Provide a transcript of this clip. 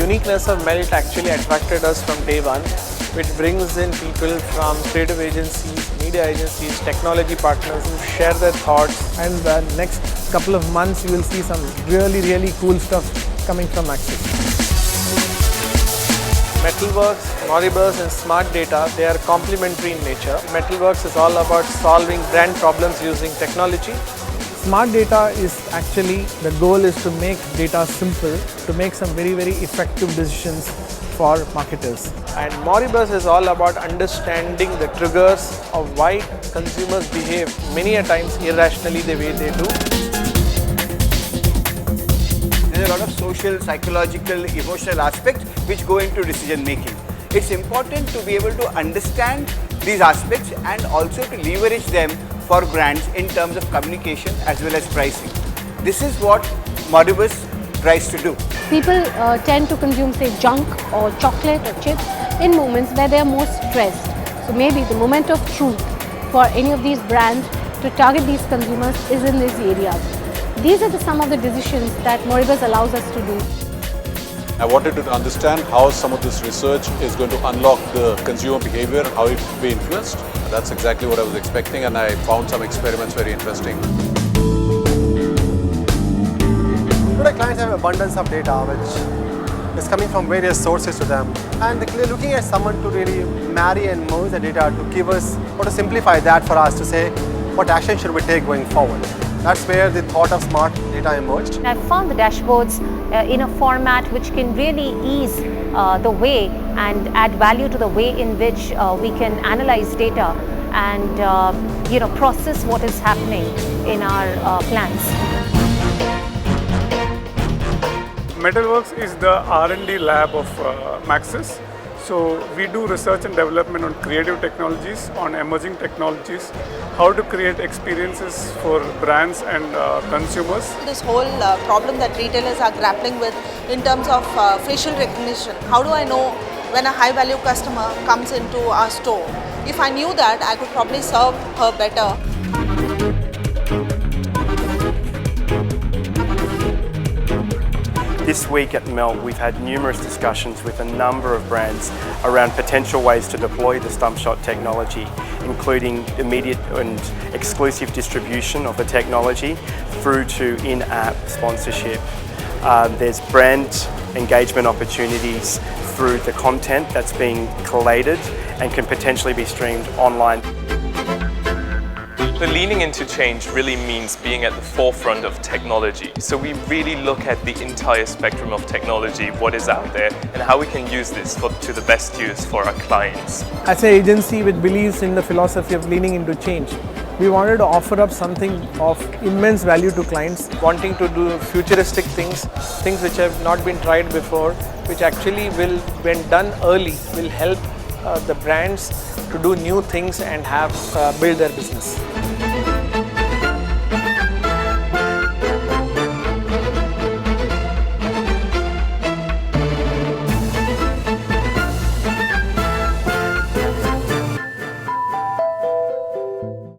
uniqueness of Melt actually attracted us from day one, which brings in people from creative agencies, media agencies, technology partners who share their thoughts. And the next couple of months you will see some really cool stuff coming from Maxis. Metalworks, Moribus and Smart Data, they are complementary in nature. Metalworks is all about solving brand problems using technology. Smart Data is actually, the goal is to make data simple, to make some very effective decisions for marketers. And Moribus is all about understanding the triggers of why consumers behave many a times irrationally the way they do. There's a lot of social, psychological, emotional aspects which go into decision making. It's important to be able to understand these aspects and also to leverage them for brands in terms of communication as well as pricing. This is what Moribus tries to do. People tend to consume, say, junk or chocolate or chips in moments where they are most stressed. So maybe the moment of truth for any of these brands to target these consumers is in these areas. These are some of the decisions that Moribus allows us to do. I wanted to understand how some of this research is going to unlock the consumer behavior and how it will be influenced. That's exactly what I was expecting, and I found some experiments very interesting. Today clients have abundance of data which is coming from various sources to them, and they're looking at someone to really marry and merge the data to give us, or to simplify that for us to say what action should we take going forward. That's where the thought of Smart Data emerged. I found the dashboards in a format which can really ease the way and add value to the way in which we can analyze data and process what is happening in our plans. Metalworks is the R&D lab of Maxis. So we do research and development on creative technologies, on emerging technologies, how to create experiences for brands and consumers. This whole problem that retailers are grappling with in terms of facial recognition. How do I know when a high value customer comes into our store? If I knew that, I could probably serve her better. This week at Melt, we've had numerous discussions with a number of brands around potential ways to deploy the StumpShot technology, including immediate and exclusive distribution of the technology through to in-app sponsorship. There's brand engagement opportunities through the content that's being collated and can potentially be streamed online. The leaning into change really means being at the forefront of technology. So we really look at the entire spectrum of technology, what is out there, and how we can use this to the best use for our clients. As an agency which believes in the philosophy of leaning into change, we wanted to offer up something of immense value to clients, wanting to do futuristic things which have not been tried before, which actually will, when done early, will help the brands to do new things and build their business.